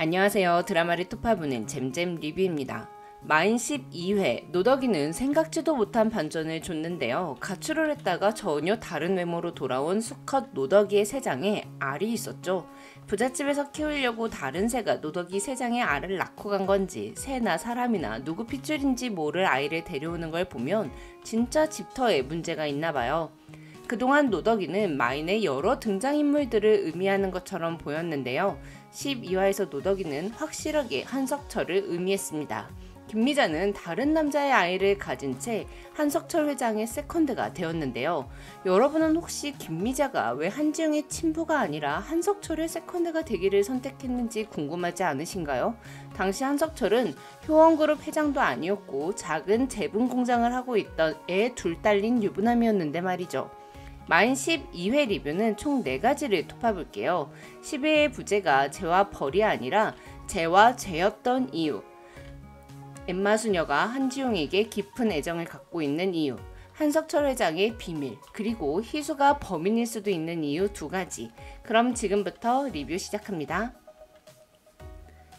안녕하세요. 드라마를 톱파보는 잼잼 리뷰입니다. 마인 12회 노덕이는 생각지도 못한 반전을 줬는데요. 가출을 했다가 전혀 다른 외모로 돌아온 수컷 노덕이의 새장에 알이 있었죠. 부잣집에서 키우려고 다른 새가 노덕이 새장의 알을 낳고 간 건지 새나 사람이나 누구 핏줄인지 모를 아이를 데려오는 걸 보면 진짜 집터에 문제가 있나 봐요. 그동안 노덕이는 마인의 여러 등장인물들을 의미하는 것처럼 보였는데요. 12화에서 노덕이는 확실하게 한석철을 의미했습니다. 김미자는 다른 남자의 아이를 가진 채 한석철 회장의 세컨드가 되었는데요. 여러분은 혹시 김미자가 왜 한지웅의 친부가 아니라 한석철의 세컨드가 되기를 선택했는지 궁금하지 않으신가요? 당시 한석철은 효원그룹 회장도 아니었고 작은 제분 공장을 하고 있던 애 둘 딸린 유부남이었는데 말이죠. 마인 12회 리뷰는 총 4가지를 톱어볼게요. 12회의 부제가 죄와 벌이 아니라 죄와 죄였던 이유, 엠마수녀가 한지웅에게 깊은 애정을 갖고 있는 이유, 한석철 회장의 비밀, 그리고 희수가 범인일 수도 있는 이유 2가지. 그럼 지금부터 리뷰 시작합니다.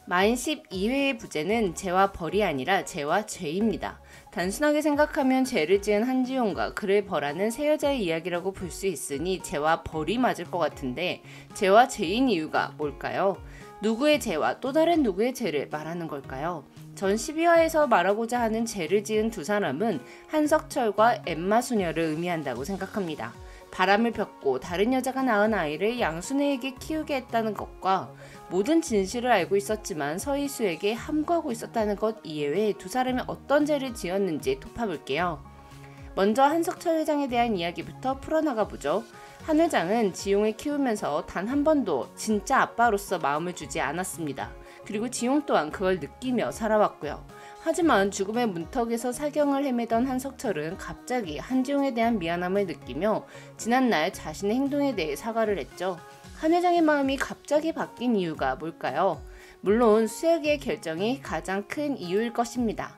마인 12회의 부제는 죄와 벌이 아니라 죄와 죄입니다. 단순하게 생각하면 죄를 지은 한지용과 그를 벌하는 세 여자의 이야기라고 볼 수 있으니 죄와 벌이 맞을 것 같은데 죄와 죄인 이유가 뭘까요? 누구의 죄와 또 다른 누구의 죄를 말하는 걸까요? 전 12화에서 말하고자 하는 죄를 지은 두 사람은 한석철과 엠마수녀를 의미한다고 생각합니다. 바람을 폈고 다른 여자가 낳은 아이를 양순애에게 키우게 했다는 것과 모든 진실을 알고 있었지만 서희수에게 함구하고 있었다는 것 이외에 두 사람이 어떤 죄를 지었는지 톱어볼게요. 먼저 한석철 회장에 대한 이야기부터 풀어나가 보죠. 한 회장은 지용을 키우면서 단 한 번도 진짜 아빠로서 마음을 주지 않았습니다. 그리고 지용 또한 그걸 느끼며 살아왔고요. 하지만 죽음의 문턱에서 사경을 헤매던 한석철은 갑자기 한지용에 대한 미안함을 느끼며 지난날 자신의 행동에 대해 사과를 했죠. 한 회장의 마음이 갑자기 바뀐 이유가 뭘까요? 물론 수혁이의 결정이 가장 큰 이유일 것입니다.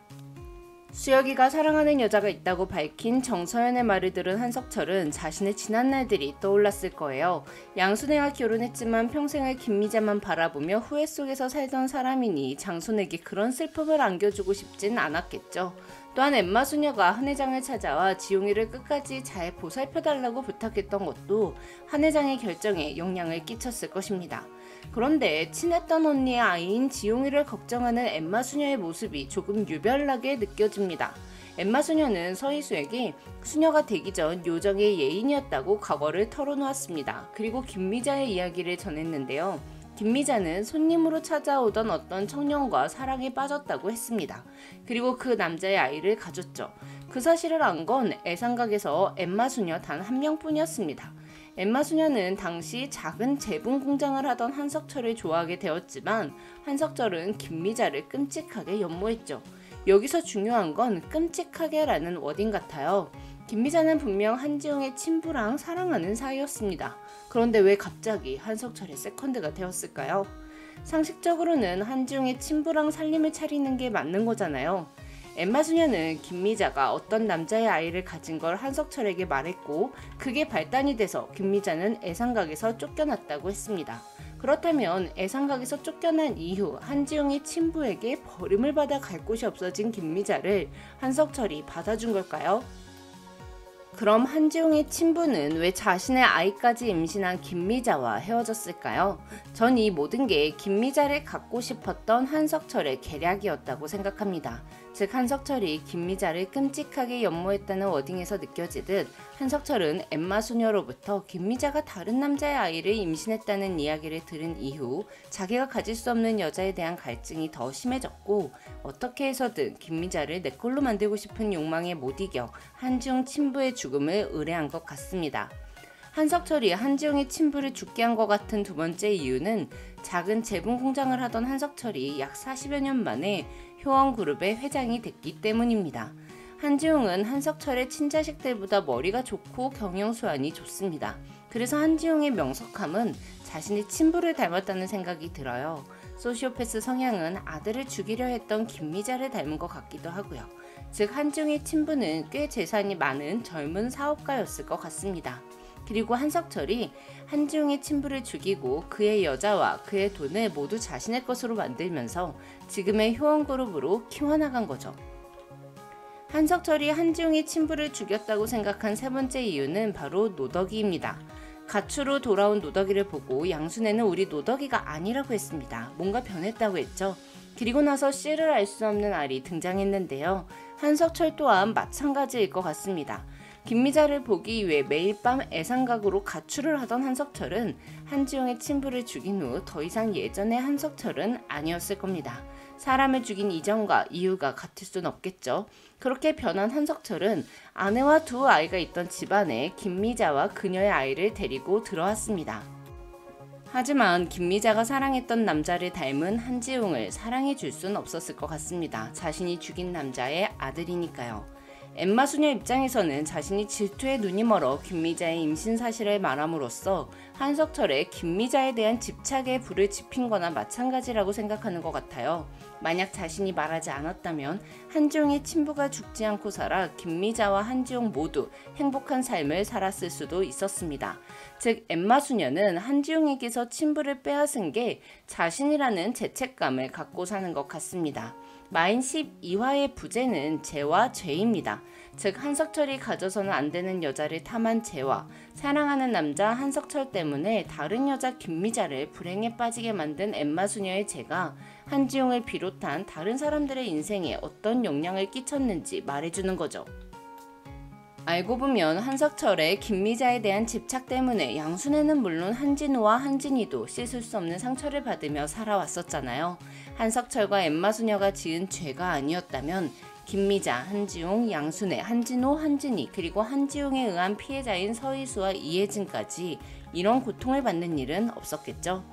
수혁이가 사랑하는 여자가 있다고 밝힌 정서연의 말을 들은 한석철은 자신의 지난 날들이 떠올랐을 거예요. 양순애와 결혼했지만 평생을 김미자만 바라보며 후회 속에서 살던 사람이니 장순에게 그런 슬픔을 안겨주고 싶진 않았겠죠. 또한 엠마수녀가 한 회장을 찾아와 지용이를 끝까지 잘 보살펴달라고 부탁했던 것도 한 회장의 결정에 영향을 끼쳤을 것입니다. 그런데 친했던 언니의 아이인 지용이를 걱정하는 엠마수녀의 모습이 조금 유별나게 느껴집니다. 엠마수녀는 서희수에게 수녀가 되기 전 요정의 예인이었다고 과거를 털어놓았습니다. 그리고 김미자의 이야기를 전했는데요. 김미자는 손님으로 찾아오던 어떤 청년과 사랑에 빠졌다고 했습니다. 그리고 그 남자의 아이를 가졌죠. 그 사실을 안 건 애상각에서 엠마수녀 단 한 명뿐이었습니다. 엠마수녀는 당시 작은 제분 공장을 하던 한석철을 좋아하게 되었지만 한석철은 김미자를 끔찍하게 연모했죠. 여기서 중요한 건 끔찍하게라는 워딩 같아요. 김미자는 분명 한지용의 친부랑 사랑하는 사이였습니다. 그런데 왜 갑자기 한석철의 세컨드가 되었을까요? 상식적으로는 한지용의 친부랑 살림을 차리는 게 맞는 거잖아요. 엠마수녀는 김미자가 어떤 남자의 아이를 가진 걸 한석철에게 말했고 그게 발단이 돼서 김미자는 애상각에서 쫓겨났다고 했습니다. 그렇다면 애상각에서 쫓겨난 이후 한지용의 친부에게 버림을 받아 갈 곳이 없어진 김미자를 한석철이 받아준 걸까요? 그럼 한지용의 친부는 왜 자신의 아이까지 임신한 김미자와 헤어졌을까요? 전 이 모든 게 김미자를 갖고 싶었던 한석철의 계략이었다고 생각합니다. 즉 한석철이 김미자를 끔찍하게 연모했다는 워딩에서 느껴지듯 한석철은 엠마수녀로부터 김미자가 다른 남자의 아이를 임신했다는 이야기를 들은 이후 자기가 가질 수 없는 여자에 대한 갈증이 더 심해졌고 어떻게 해서든 김미자를 내 걸로 만들고 싶은 욕망에 못 이겨 한지용 친부의 죽음을 의뢰한 것 같습니다. 한석철이 한지용의 친부를 죽게 한 것 같은 두 번째 이유는 작은 제분 공장을 하던 한석철이 약 40여 년 만에 효원그룹의 회장이 됐기 때문입니다. 한지용은 한석철의 친자식들보다 머리가 좋고 경영수완이 좋습니다. 그래서 한지용의 명석함은 자신의 친부를 닮았다는 생각이 들어요. 소시오패스 성향은 아들을 죽이려 했던 김미자를 닮은 것 같기도 하고요. 즉 한지용의 친부는 꽤 재산이 많은 젊은 사업가였을 것 같습니다. 그리고 한석철이 한지웅의 친부를 죽이고 그의 여자와 그의 돈을 모두 자신의 것으로 만들면서 지금의 효원그룹으로 키워나간 거죠. 한석철이 한지웅의 친부를 죽였다고 생각한 세 번째 이유는 바로 노덕이입니다. 가추로 돌아온 노덕이를 보고 양순애는 우리 노덕이가 아니라고 했습니다. 뭔가 변했다고 했죠. 그리고 나서 씨를 알 수 없는 알이 등장했는데요. 한석철 또한 마찬가지일 것 같습니다. 김미자를 보기 위해 매일 밤 애상각으로 가출을 하던 한석철은 한지웅의 친부를 죽인 후 더 이상 예전의 한석철은 아니었을 겁니다. 사람을 죽인 이전과 이유가 같을 순 없겠죠. 그렇게 변한 한석철은 아내와 두 아이가 있던 집안에 김미자와 그녀의 아이를 데리고 들어왔습니다. 하지만 김미자가 사랑했던 남자를 닮은 한지웅을 사랑해 줄 순 없었을 것 같습니다. 자신이 죽인 남자의 아들이니까요. 엠마 수녀 입장에서는 자신이 질투에 눈이 멀어 김미자의 임신 사실을 말함으로써 한석철의 김미자에 대한 집착에 불을 지핀 거나 마찬가지라고 생각하는 것 같아요. 만약 자신이 말하지 않았다면 한지웅의 친부가 죽지 않고 살아 김미자와 한지웅 모두 행복한 삶을 살았을 수도 있었습니다. 즉 엠마 수녀는 한지웅에게서 친부를 빼앗은 게 자신이라는 죄책감을 갖고 사는 것 같습니다. 마인 12화의 부제는 죄와 죄입니다. 즉 한석철이 가져서는 안 되는 여자를 탐한 죄와 사랑하는 남자 한석철 때문에 다른 여자 김미자를 불행에 빠지게 만든 엠마 수녀의 죄가 한지웅을 비롯한 다른 사람들의 인생에 어떤 영향을 끼쳤는지 말해주는 거죠. 알고 보면 한석철의 김미자에 대한 집착 때문에 양순애는 물론 한진우와 한진이도 씻을 수 없는 상처를 받으며 살아왔었잖아요. 한석철과 엠마 수녀가 지은 죄가 아니었다면 김미자, 한지웅, 양순애, 한진호, 한진이 그리고 한지웅에 의한 피해자인 서희수와 이혜진까지 이런 고통을 받는 일은 없었겠죠.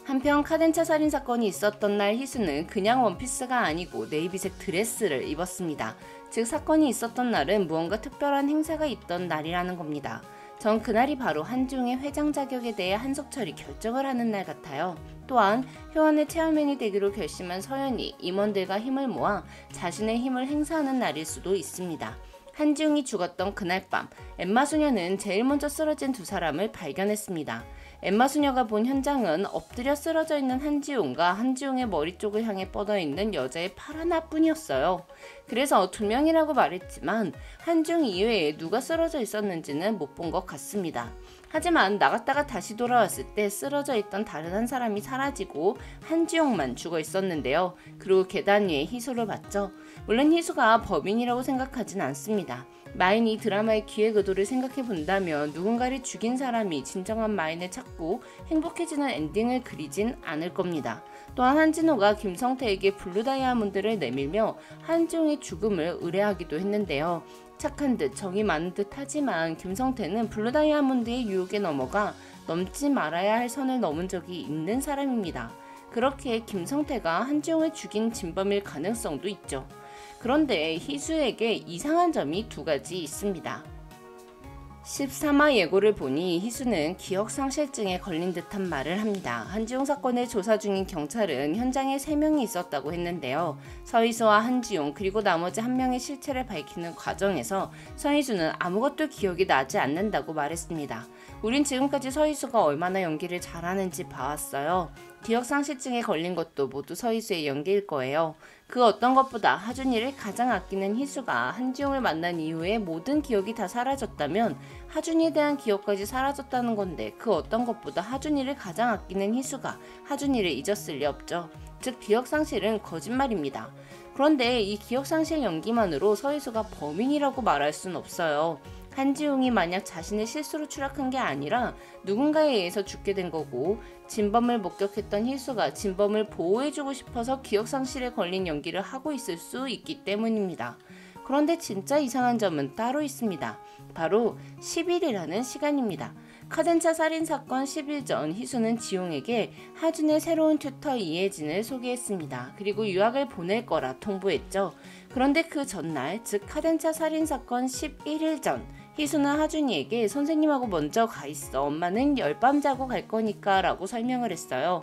한편 카덴차 살인사건이 있었던 날 희수는 그냥 원피스가 아니고 네이비색 드레스를 입었습니다. 즉 사건이 있었던 날은 무언가 특별한 행사가 있던 날이라는 겁니다. 전 그날이 바로 한지웅의 회장 자격에 대해 한석철이 결정을 하는 날 같아요. 또한 효원의 체어맨이 되기로 결심한 서연이 임원들과 힘을 모아 자신의 힘을 행사하는 날일 수도 있습니다. 한지웅이 죽었던 그날 밤 엠마 수녀는 제일 먼저 쓰러진 두 사람을 발견했습니다. 엠마 수녀가 본 현장은 엎드려 쓰러져 있는 한지웅과 한지웅의 머리 쪽을 향해 뻗어있는 여자의 팔 하나뿐이었어요. 그래서 두 명이라고 말했지만 한지웅 이외에 누가 쓰러져 있었는지는 못 본 것 같습니다. 하지만 나갔다가 다시 돌아왔을 때 쓰러져 있던 다른 한 사람이 사라지고 한지웅만 죽어 있었는데요. 그리고 계단 위에 희수를 봤죠. 물론 희수가 범인이라고 생각하진 않습니다. 마인이 드라마의 기획 의도를 생각해 본다면 누군가를 죽인 사람이 진정한 마인을 찾고 행복해지는 엔딩을 그리진 않을 겁니다. 또한 한진호가 김성태에게 블루 다이아몬드를 내밀며 한지웅의 죽음을 의뢰하기도 했는데요. 착한 듯 정이 많은 듯 하지만 김성태는 블루 다이아몬드의 유혹에 넘어가 넘지 말아야 할 선을 넘은 적이 있는 사람입니다. 그렇게 김성태가 한지웅을 죽인 진범일 가능성도 있죠. 그런데 희수에게 이상한 점이 두 가지 있습니다. 13화 예고를 보니 희수는 기억상실증에 걸린 듯한 말을 합니다. 한지웅 사건을 조사 중인 경찰은 현장에 3명이 있었다고 했는데요. 서희수와 한지웅 그리고 나머지 한 명의 실체를 밝히는 과정에서 서희수는 아무것도 기억이 나지 않는다고 말했습니다. 우린 지금까지 서희수가 얼마나 연기를 잘하는지 봐왔어요. 기억상실증에 걸린 것도 모두 서희수의 연기일 거예요. 그 어떤 것보다 하준이를 가장 아끼는 희수가 한지웅을 만난 이후에 모든 기억이 다 사라졌다면 하준이에 대한 기억까지 사라졌다는 건데 그 어떤 것보다 하준이를 가장 아끼는 희수가 하준이를 잊었을 리 없죠. 즉 기억상실은 거짓말입니다. 그런데 이 기억상실 연기만으로 서희수가 범인이라고 말할 순 없어요. 한지웅이 만약 자신의 실수로 추락한 게 아니라 누군가에 의해서 죽게 된 거고 진범을 목격했던 희수가 진범을 보호해주고 싶어서 기억상실에 걸린 연기를 하고 있을 수 있기 때문입니다. 그런데 진짜 이상한 점은 따로 있습니다. 바로 10일이라는 시간입니다. 카덴차 살인사건 10일 전 희수는 지용에게 하준의 새로운 튜터 이혜진을 소개했습니다. 그리고 유학을 보낼 거라 통보했죠. 그런데 그 전날, 즉 카덴차 살인사건 11일 전 희수는 하준이에게 선생님하고 먼저 가 있어. 엄마는 열밤 자고 갈 거니까 라고 설명을 했어요.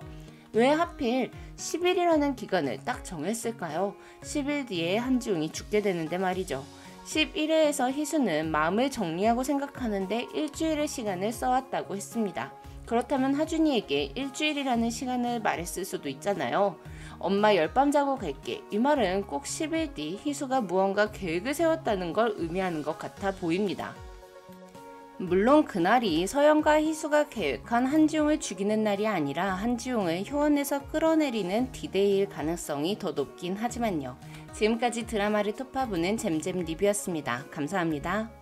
왜 하필 10일이라는 기간을 딱 정했을까요? 10일 뒤에 한지웅이 죽게 되는데 말이죠. 11회에서 희수는 마음을 정리하고 생각하는데 일주일의 시간을 써왔다고 했습니다. 그렇다면 하준이에게 일주일이라는 시간을 말했을 수도 있잖아요. 엄마 열밤 자고 갈게. 이 말은 꼭 10일 뒤 희수가 무언가 계획을 세웠다는 걸 의미하는 것 같아 보입니다. 물론 그날이 서영과 희수가 계획한 한지용을 죽이는 날이 아니라 한지용을 효원에서 끌어내리는 디데이일 가능성이 더 높긴 하지만요. 지금까지 드라마를 톱파보는 잼잼 리뷰였습니다. 감사합니다.